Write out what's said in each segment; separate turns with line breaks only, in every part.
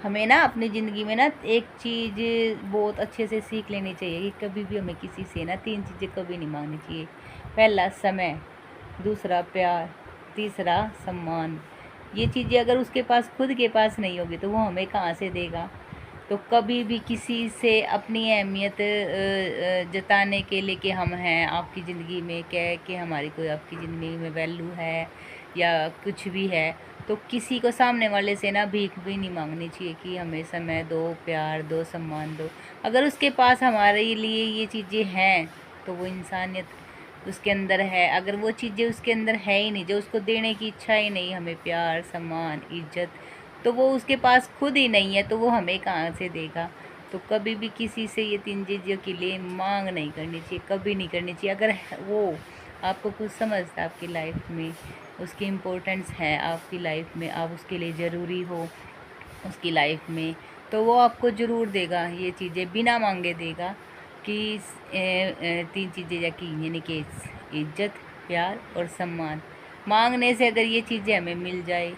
हमें ना अपनी ज़िंदगी में ना एक चीज़ बहुत अच्छे से सीख लेनी चाहिए कि कभी भी हमें किसी से ना 3 चीज़ें कभी नहीं मांगनी चाहिए। पहला समय, दूसरा प्यार, तीसरा सम्मान। ये चीज़ें अगर उसके पास खुद के पास नहीं होगी तो वो हमें कहाँ से देगा। तो कभी भी किसी से अपनी अहमियत जताने के लिए कि हम हैं आपकी ज़िंदगी में, क्या है कि हमारी कोई आपकी ज़िंदगी में वैल्यू है या कुछ भी है, तो किसी को सामने वाले से ना भीख भी नहीं मांगनी चाहिए कि हमें समय दो, प्यार दो, सम्मान दो। अगर उसके पास हमारे लिए ये चीज़ें हैं तो वो इंसानियत उसके अंदर है। अगर वो चीज़ें उसके अंदर है ही नहीं, जो उसको देने की इच्छा ही नहीं, हमें प्यार, सम्मान, इज्जत, तो वो उसके पास खुद ही नहीं है तो वो हमें कहाँ से देगा। तो कभी भी किसी से ये 3 चीज़ों के लिए मांग नहीं करनी चाहिए, कभी नहीं करनी चाहिए। अगर वो आपको कुछ समझता है आपकी लाइफ में, उसकी इम्पोर्टेंस है आपकी लाइफ में, आप उसके लिए ज़रूरी हो उसकी लाइफ में, तो वो आपको ज़रूर देगा ये चीज़ें, बिना मांगे देगा। कि 3 चीज़ें यानी कि इज्जत, प्यार और सम्मान। मांगने से अगर ये चीज़ें हमें मिल जाए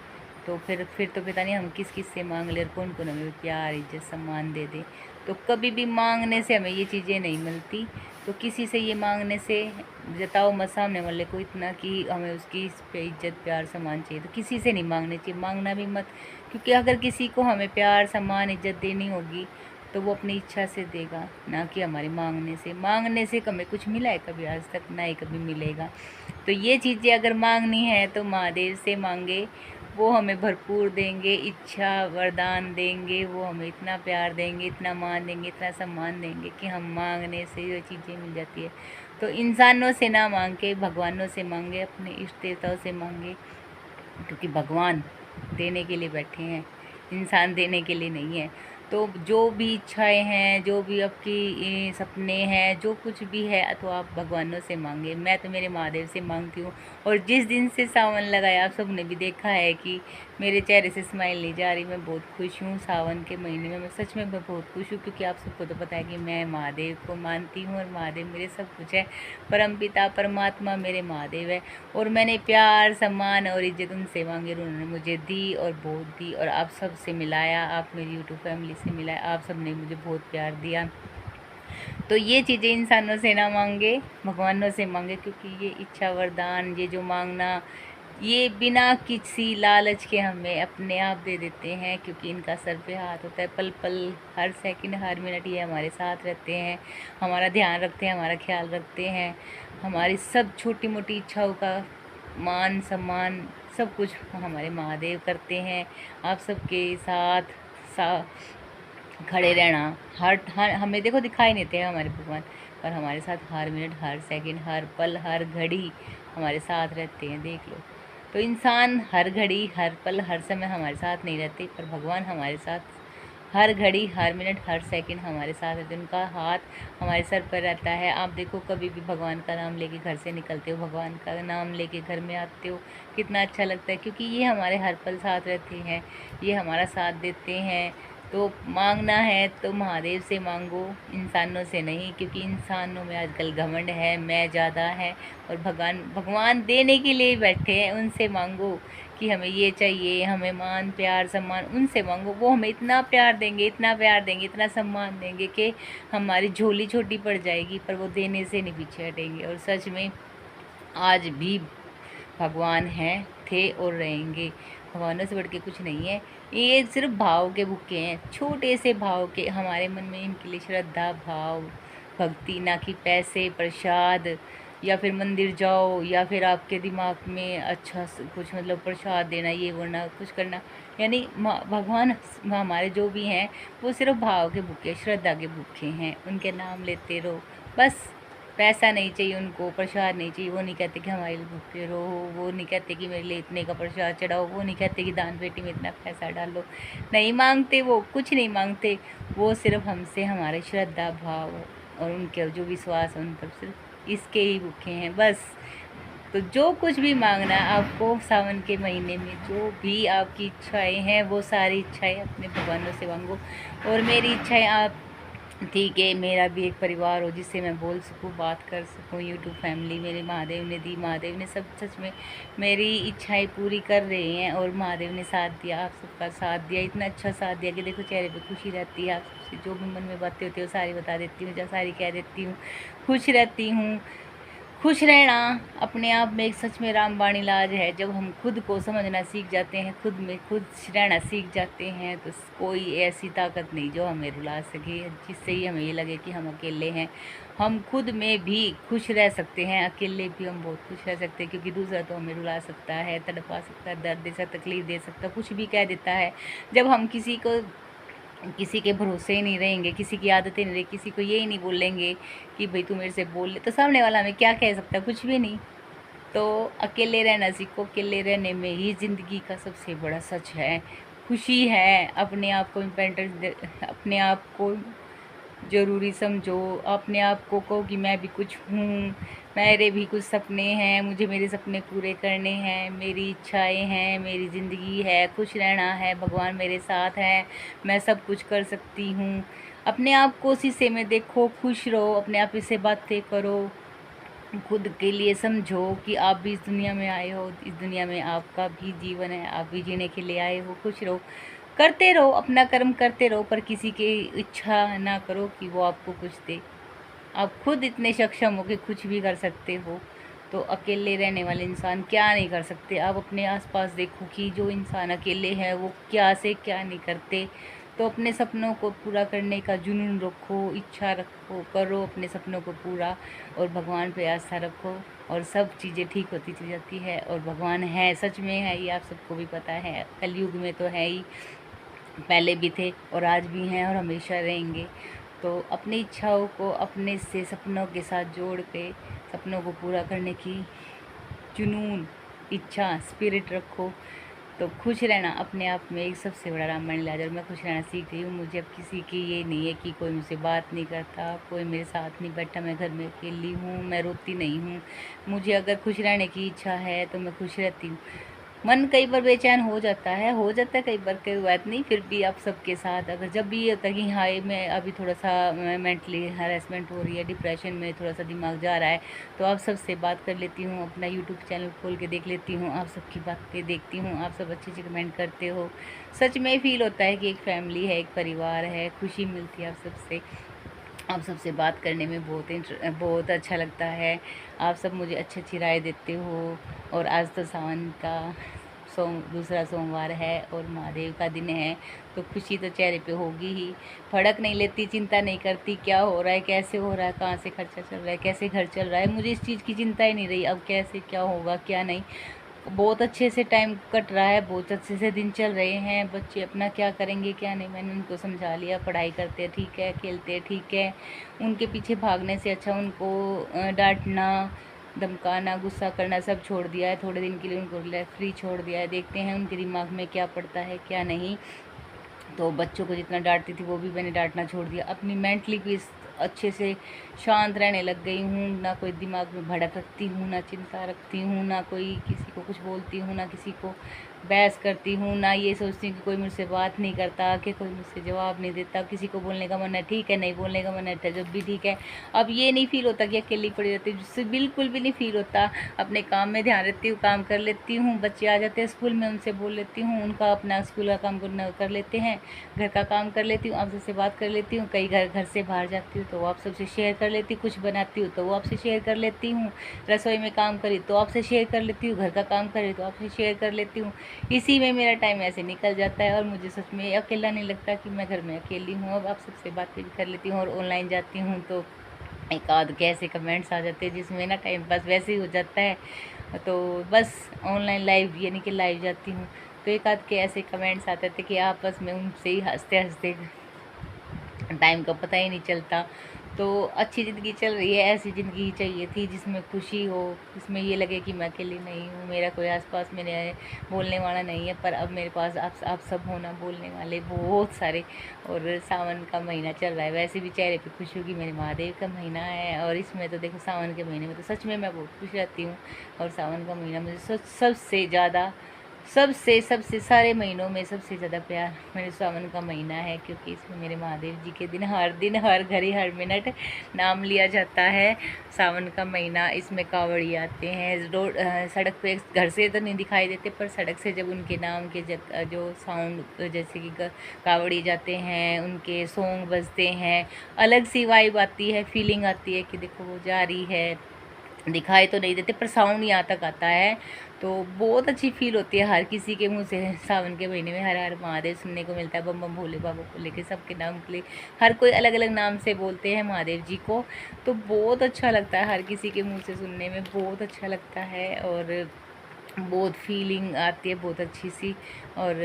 तो फिर तो पता नहीं हम किस किस से मांग ले और कौन कौन हमें प्यार, इज्जत, सम्मान दे दे। तो कभी भी मांगने से हमें ये चीज़ें नहीं मिलती। तो किसी से ये मांगने से जताओ मत सामने वाले को इतना कि हमें उसकी इस पे इज्जत, प्यार, सम्मान चाहिए, तो किसी से नहीं मांगने चाहिए, मांगना भी मत। क्योंकि अगर किसी को हमें प्यार, सम्मान, इज्जत देनी होगी तो वो अपनी इच्छा से देगा, ना कि हमारे मांगने से। मांगने से हमें कुछ मिला है कभी आज तक? ना ही कभी मिलेगा। तो ये चीज़ें अगर मांगनी है तो महादेव से मांगे, वो हमें भरपूर देंगे, इच्छा वरदान देंगे, वो हमें इतना प्यार देंगे, इतना मान देंगे, इतना सम्मान देंगे कि हम मांगने से ये चीज़ें मिल जाती है। तो इंसानों से ना मांग के भगवानों से मांगे, अपने इष्ट देवताओं से मांगे, क्योंकि भगवान देने के लिए बैठे हैं, इंसान देने के लिए नहीं है। तो जो भी इच्छाएं हैं, जो भी आपकी सपने हैं, जो कुछ भी है, तो आप भगवानों से मांगे। मैं तो मेरे महादेव से मांगती हूँ। और जिस दिन से सावन लगाया, आप सबने भी देखा है कि मेरे चेहरे से स्माइल नहीं जा रही। मैं बहुत खुश हूँ सावन के महीने में, मैं सच में मैं बहुत खुश हूँ, क्योंकि आप सबको तो पता है कि मैं महादेव को मानती हूँ और महादेव मेरे सब कुछ है। परमपिता परमात्मा मेरे महादेव है। और मैंने प्यार, सम्मान और इज्जत उनसे मांगी, उन्होंने मुझे दी और बहुत दी। और आप सब से मिलाया, आप मेरी यूट्यूब फैमिली से मिलाया, आप सब ने मुझे बहुत प्यार दिया। तो ये चीज़ें इंसानों से ना मांगे, भगवानों से मांगे, क्योंकि ये इच्छा वरदान, ये जो मांगना, ये बिना किसी लालच के हमें अपने आप दे देते हैं। क्योंकि इनका सर पे हाथ होता है, पल पल, हर सेकंड, हर मिनट ये हमारे साथ रहते हैं, हमारा ध्यान रखते हैं, हमारा ख्याल रखते हैं, हमारी सब छोटी मोटी इच्छाओं का मान सम्मान सब कुछ हमारे महादेव करते हैं। आप सबके साथ सा खड़े रहना, हर हमें देखो दिखाई नहीं देते हैं हमारे भगवान, पर हमारे साथ हर मिनट, हर सेकंड, हर पल, हर घड़ी हमारे साथ रहते हैं, देख लो। तो इंसान हर घड़ी, हर पल, हर समय हमारे साथ नहीं रहते, पर भगवान हमारे साथ हर घड़ी, हर मिनट, हर सेकंड हमारे साथ रहते हैं। उनका हाथ हमारे सर पर रहता है। आप देखो, कभी भी भगवान का नाम लेके घर से निकलते हो, भगवान का नाम लेके घर में आते हो, कितना अच्छा लगता है, क्योंकि ये हमारे हर पल साथ रहते हैं, ये हमारा साथ देते हैं। तो मांगना है तो महादेव से मांगो, इंसानों से नहीं, क्योंकि इंसानों में आजकल घमंड है, मैं ज़्यादा है। और भगवान भगवान देने के लिए बैठे हैं, उनसे मांगो कि हमें ये चाहिए, हमें मान, प्यार, सम्मान, उनसे मांगो। वो हमें इतना प्यार देंगे, इतना प्यार देंगे, इतना सम्मान देंगे कि हमारी झोली छोटी पड़ जाएगी, पर वो देने से नहीं पीछे हटेंगे। और सच में आज भी भगवान हैं, थे और रहेंगे। भगवानों से बढ़ के कुछ नहीं है। ये सिर्फ भाव के भूखे हैं, छोटे से भाव के। हमारे मन में इनके लिए श्रद्धा, भाव, भक्ति, ना कि पैसे, प्रसाद, या फिर मंदिर जाओ, या फिर आपके दिमाग में अच्छा कुछ मतलब प्रसाद देना, ये वरना कुछ करना। यानी भगवान हमारे जो भी हैं वो सिर्फ भाव के भूखे, श्रद्धा के भूखे हैं। उनके नाम लेते रहो बस। पैसा नहीं चाहिए उनको, प्रसाद नहीं चाहिए। वो नहीं कहते कि हमारे लिए भूखे रहो, वो नहीं कहते कि मेरे लिए इतने का प्रसाद चढ़ाओ, वो नहीं कहते कि दान पेटी में इतना पैसा डालो। नहीं मांगते, वो कुछ नहीं मांगते। वो सिर्फ हमसे हमारे श्रद्धा, भाव और उनके जो विश्वास है उन पर, सिर्फ इसके ही भूखे हैं बस। तो जो कुछ भी मांगना है आपको सावन के महीने में, जो भी आपकी इच्छाएं हैं, वो सारी इच्छाएं अपने भगवानों से मांगो। और मेरी इच्छाएं आप ठीक है, मेरा भी एक परिवार हो जिससे मैं बोल सकूँ, बात कर सकूँ। यूट्यूब फैमिली मेरे महादेव ने दी, महादेव ने सब सच में मेरी इच्छाएं पूरी कर रहे हैं और महादेव ने साथ दिया, आप सबका साथ दिया, इतना अच्छा साथ दिया कि देखो चेहरे पे खुशी रहती है। आप सबसे जो भी मन में बातें होती है वो सारी बता देती हूँ, जो सारी कह देती हूँ, खुश रहती हूँ। खुश रहना अपने आप में एक सच में रामबाण इलाज है। जब हम खुद को समझना सीख जाते हैं, खुद में खुश रहना सीख जाते हैं, तो कोई ऐसी ताकत नहीं जो हमें रुला सके, जिससे ही हमें ये लगे कि हम अकेले हैं। हम खुद में भी खुश रह सकते हैं, अकेले भी हम बहुत खुश रह सकते हैं, क्योंकि दूसरा तो हमें रुला सकता है, तड़पा सकता है, दर्द दे सकता, तकलीफ दे सकता, कुछ भी कह देता है। जब हम किसी के भरोसे ही नहीं रहेंगे, किसी की आदतें नहीं रही, किसी को ये ही नहीं बोलेंगे कि भाई तू मेरे से बोल ले, तो सामने वाला हमें क्या कह सकता है, कुछ भी नहीं। तो अकेले रहना सीखो, अकेले रहने में ही ज़िंदगी का सबसे बड़ा सच है, खुशी है। अपने आप को इम्पोर्टेंस दे, अपने आप को ज़रूरी समझो, अपने आप को कहो कि मैं भी कुछ हूँ, मेरे भी कुछ सपने हैं, मुझे मेरे सपने पूरे करने हैं, मेरी इच्छाएं हैं, मेरी ज़िंदगी है, खुश रहना है, भगवान मेरे साथ हैं, मैं सब कुछ कर सकती हूँ। अपने आप को शीशे में देखो, खुश रहो, अपने आप से बातें करो, खुद के लिए समझो कि आप भी इस दुनिया में आए हो, इस दुनिया में आपका भी जीवन है, आप भी जीने के लिए आए हो। खुश रहो, करते रहो, अपना कर्म करते रहो, पर किसी की इच्छा ना करो कि वो आपको कुछ दे। आप खुद इतने सक्षम हो कि कुछ भी कर सकते हो, तो अकेले रहने वाले इंसान क्या नहीं कर सकते। आप अपने आसपास देखो कि जो इंसान अकेले हैं वो क्या से क्या नहीं करते। तो अपने सपनों को पूरा करने का जुनून रखो, इच्छा रखो, करो अपने सपनों को पूरा, और भगवान पे आस्था रखो, और सब चीज़ें ठीक होती चली जाती है। और भगवान है, सच में है, ये आप सबको भी पता है, कलयुग में तो है ही, पहले भी थे और आज भी हैं और हमेशा रहेंगे। तो अपनी इच्छाओं को अपने से सपनों के साथ जोड़ के सपनों को पूरा करने की जुनून, इच्छा, स्पिरिट रखो, तो खुश रहना अपने आप में एक सबसे बड़ा रामबाण इलाज है। और मैं खुश रहना सीख गई हूँ। मुझे अब किसी की ये नहीं है कि कोई मुझसे बात नहीं करता, कोई मेरे साथ नहीं बैठा, मैं घर में अकेली हूँ, मैं रोती नहीं हूँ। मुझे अगर खुश रहने की इच्छा है तो मैं खुश रहती हूँ। मन कई बार बेचैन हो जाता है कई बार, कोई बात नहीं, फिर भी आप सबके साथ अगर जब भी ये होता है कि हाँ मैं अभी थोड़ा सा मेंटली हरेसमेंट हो रही है, डिप्रेशन में थोड़ा सा दिमाग जा रहा है, तो आप सबसे बात कर लेती हूँ, अपना यूट्यूब चैनल खोल के देख लेती हूँ, आप सबकी बातें देखती हूँ, आप सब अच्छे अच्छे कमेंट करते हो। सच में फील होता है कि एक फैमिली है, एक परिवार है, खुशी मिलती है आप सबसे बात करने में बहुत अच्छा लगता है। आप सब मुझे अच्छी अच्छी राय देते हो। और आज तो सावन का दूसरा सोमवार है और महादेव का दिन है, तो खुशी तो चेहरे पे होगी ही। फड़क नहीं लेती, चिंता नहीं करती क्या हो रहा है, कैसे हो रहा है, कहाँ से खर्चा चल रहा है, कैसे घर चल रहा है, मुझे इस चीज़ की चिंता ही नहीं रही अब, कैसे क्या होगा क्या नहीं। बहुत अच्छे से टाइम कट रहा है, बहुत अच्छे से दिन चल रहे हैं। बच्चे अपना क्या करेंगे क्या नहीं, मैंने उनको समझा लिया, पढ़ाई करते ठीक है, खेलते ठीक है। उनके पीछे भागने से अच्छा उनको डांटना, धमकाना, गुस्सा करना सब छोड़ दिया है। थोड़े दिन के लिए उनको फ्री छोड़ दिया है, देखते हैं उनके दिमाग में क्या पड़ता है क्या नहीं। तो बच्चों को जितना डांटती थी वो भी मैंने डांटना छोड़ दिया। अपनी मेंटली भी अच्छे से शांत रहने लग गई हूँ, ना कोई दिमाग में भड़क रखती हूँ, ना चिंता रखती हूँ, ना कोई किसी को कुछ बोलती हूँ, ना किसी को बहस करती हूँ, ना ये सोचती हूँ कि कोई मुझसे बात नहीं करता, कि कोई मुझसे जवाब नहीं देता। किसी को बोलने का मन है ठीक है, नहीं बोलने का मन है जब भी ठीक है। अब ये नहीं फील होता कि अकेली पड़ी रहती हूँ, जिससे बिल्कुल भी नहीं फील होता। अपने काम में ध्यान रखती हूँ, काम कर लेती हूँ, बच्चे आ जाते हैं स्कूल में उनसे बोल लेती हूँ, उनका अपना स्कूल का काम कर लेते हैं, घर का काम कर लेती हूँ, आप सबसे बात कर लेती हूँ। कई घर से बाहर जाती हूँ तो वो आप सबसे शेयर कर लेती हूँ, कुछ बनाती हूँ तो वो आपसे शेयर कर लेती हूँ, रसोई में काम करी तो आपसे शेयर कर लेती हूँ, घर का काम करी तो आपसे शेयर कर लेती हूँ। इसी में मेरा टाइम ऐसे निकल जाता है और मुझे सच में अकेला नहीं लगता कि मैं घर में अकेली हूँ। अब आप सबसे बातें भी कर लेती हूँ, और ऑनलाइन जाती हूँ तो एक आध के ऐसे कमेंट्स आ जाते हैं जिसमें ना टाइम पास वैसे ही हो जाता है। तो बस ऑनलाइन लाइव यानी कि लाइव जाती हूँ तो एक आध के ऐसे कमेंट्स आते थे कि आपस में उनसे ही हंसते हंसते टाइम का पता ही नहीं चलता। तो अच्छी ज़िंदगी चल रही है, ऐसी ज़िंदगी चाहिए थी जिसमें खुशी हो, जिसमें ये लगे कि मैं अकेली नहीं हूँ, मेरा कोई आसपास मेरे बोलने वाला नहीं है। पर अब मेरे पास आप सब होना, बोलने वाले बहुत सारे। और सावन का महीना चल रहा है, वैसे भी चेहरे पे खुशी होगी, मेरे महादेव का महीना है। और इसमें तो देखो सावन के महीने में तो सच में मैं बहुत खुश रहती हूँ। और सावन का महीना मुझे सबसे ज़्यादा सबसे सबसे सारे महीनों में सबसे ज़्यादा प्यार मेरे सावन का महीना है, क्योंकि इसमें मेरे महादेव जी के दिन हर घड़ी हर मिनट नाम लिया जाता है। सावन का महीना, इसमें कावड़ी आते हैं रोड सड़क पे, घर से तो नहीं दिखाई देते, पर सड़क से जब उनके नाम के जो साउंड, जैसे कि कावड़ी जाते हैं, उनके सॉन्ग बजते हैं, अलग सी वाइब आती है, फीलिंग आती है कि देखो वो जा रही है। दिखाई तो नहीं देते पर साउंड यहाँ तक आता है, तो बहुत अच्छी फील होती है। हर किसी के मुंह से सावन के महीने में हर हर महादेव सुनने को मिलता है। बम बम भोले बाबा को लेके, सबके नाम के लिए हर कोई अलग अलग नाम से बोलते हैं महादेव जी को, तो बहुत अच्छा लगता है। हर किसी के मुंह से सुनने में बहुत अच्छा लगता है और बहुत फीलिंग आती है, बहुत अच्छी सी। और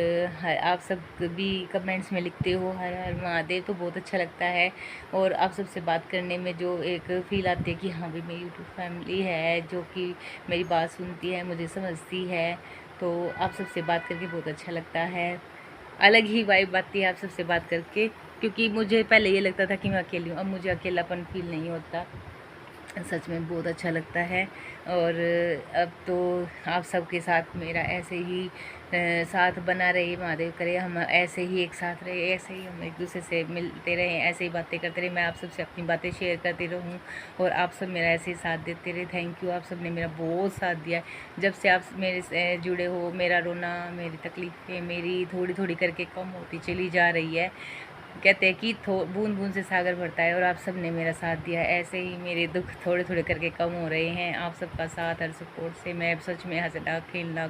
आप सब भी कमेंट्स में लिखते हो हर हर महादेव, तो बहुत अच्छा लगता है। और आप सबसे बात करने में जो एक फ़ील आती है कि हाँ भाई मेरी यूट्यूब फैमिली है जो कि मेरी बात सुनती है, मुझे समझती है, तो आप सबसे बात करके बहुत अच्छा लगता है। अलग ही वाइब आती है आप सबसे बात करके, क्योंकि मुझे पहले ये लगता था कि मैं अकेली हूँ, अब मुझे अकेलापन फील नहीं होता। सच में बहुत अच्छा लगता है। और अब तो आप सबके साथ मेरा ऐसे ही साथ बना रहे, महादेव करे हम ऐसे ही एक साथ रहे, ऐसे ही हम एक दूसरे से मिलते रहें, ऐसे ही बातें करते रहे, मैं आप सबसे अपनी बातें शेयर करती रहूं और आप सब मेरा ऐसे ही साथ देते रहे। थैंक यू, आप सब ने मेरा बहुत साथ दिया है। जब से आप मेरे से जुड़े हो, मेरा रोना, मेरी तकलीफ़ें मेरी थोड़ी थोड़ी करके कम होती चली जा रही है। कहते हैं कि बूंद बूंद से सागर भरता है, और आप सब ने मेरा साथ दिया है। ऐसे ही मेरे दुख थोड़े थोड़े करके कम हो रहे हैं। आप सबका साथ और सपोर्ट से मैं सच में हंसना खेलना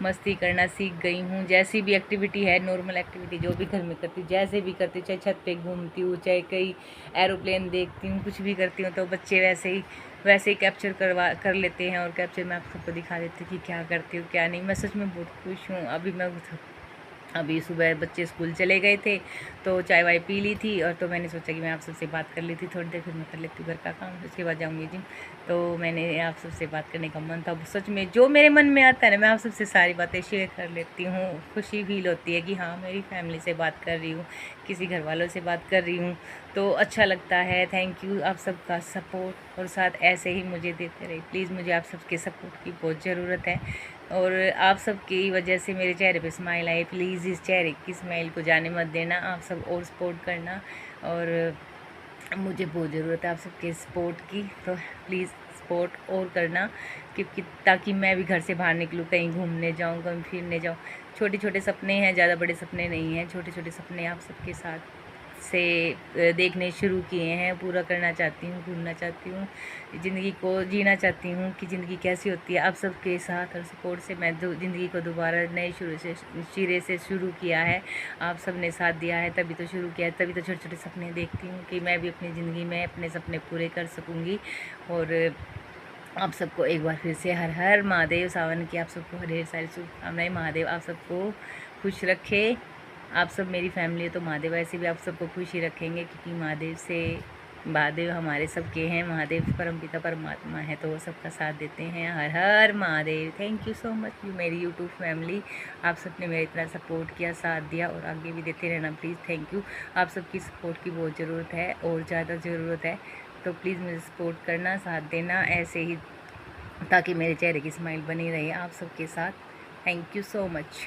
मस्ती करना सीख गई हूँ। जैसी भी एक्टिविटी है, नॉर्मल एक्टिविटी जो भी घर में करती हूँ, जैसे भी करती हूँ, चाहे छत पे घूमती हूँ, चाहे कहीं एरोप्लेन देखती हूँ, कुछ भी करती हूँ, तो बच्चे वैसे ही कैप्चर कर लेते हैं, और कैप्चर में आप सबको दिखा देती हूँ कि क्या करती हूँ क्या नहीं। मैं सच में बहुत खुश हूँ। अभी सुबह बच्चे स्कूल चले गए थे, तो चाय वाय पी ली थी, और तो मैंने सोचा कि मैं आप सबसे बात कर लेती थोड़ी देर, फिर मैं कर लेती हूँ घर का काम, उसके बाद जाऊँगी जिम। तो मैंने आप सबसे बात करने का मन था, सच में जो मेरे मन में आता है ना, मैं आप सबसे सारी बातें शेयर कर लेती हूँ। खुशी फील होती है कि हाँ मेरी फैमिली से बात कर रही हूँ, किसी घर वालों से बात कर रही हूँ, तो अच्छा लगता है। थैंक यू आप सबका सपोर्ट और साथ ऐसे ही मुझे देते रहे प्लीज़। मुझे आप सबके सपोर्ट की बहुत ज़रूरत है, और आप सबकी वजह से मेरे चेहरे पे स्माइल आई। प्लीज़ इस चेहरे की स्माइल को जाने मत देना, आप सब और सपोर्ट करना, और मुझे बहुत ज़रूरत है आप सबके सपोर्ट की, तो प्लीज़ सपोर्ट और करना, क्योंकि ताकि मैं भी घर से बाहर निकलूँ, कहीं घूमने जाऊँ, कहीं फिरने जाऊँ। छोटे छोटे सपने हैं, ज़्यादा बड़े सपने नहीं हैं, छोटे छोटे सपने आप सबके साथ से देखने शुरू किए हैं, पूरा करना चाहती हूँ, घूमना चाहती हूँ, ज़िंदगी को जीना चाहती हूँ कि ज़िंदगी कैसी होती है। आप सबके साथ और सपोर्ट से मैं ज़िंदगी को दोबारा नए सिरे से शुरू किया है। आप सब ने साथ दिया है, तभी तो शुरू किया है, तभी तो छोटे छोटे सपने देखती हूँ कि मैं भी अपनी ज़िंदगी में अपने सपने पूरे कर सकूँगी। और आप सबको एक बार फिर से हर हर महादेव। सावन की आप सबको ढेर सारी शुभकामनाएं। महादेव आप सबको खुश रखे। आप सब मेरी फैमिली है, तो महादेव ऐसे भी आप सबको खुश ही रखेंगे, क्योंकि महादेव हमारे सबके हैं। महादेव परमपिता परमात्मा है, तो वो सबका साथ देते हैं। हर हर Mahadev. Thank you so much you मेरी यूट्यूब फैमिली। आप सब ने मेरा इतना सपोर्ट किया, साथ दिया, और आगे भी देते रहना प्लीज़। Thank you. आप सबकी सपोर्ट की बहुत ज़रूरत है, और ज़्यादा ज़रूरत है, तो प्लीज़ मुझे सपोर्ट करना, साथ देना ऐसे ही, ताकि मेरे चेहरे की स्माइल बनी रहे आप सबके साथ। Thank you so much.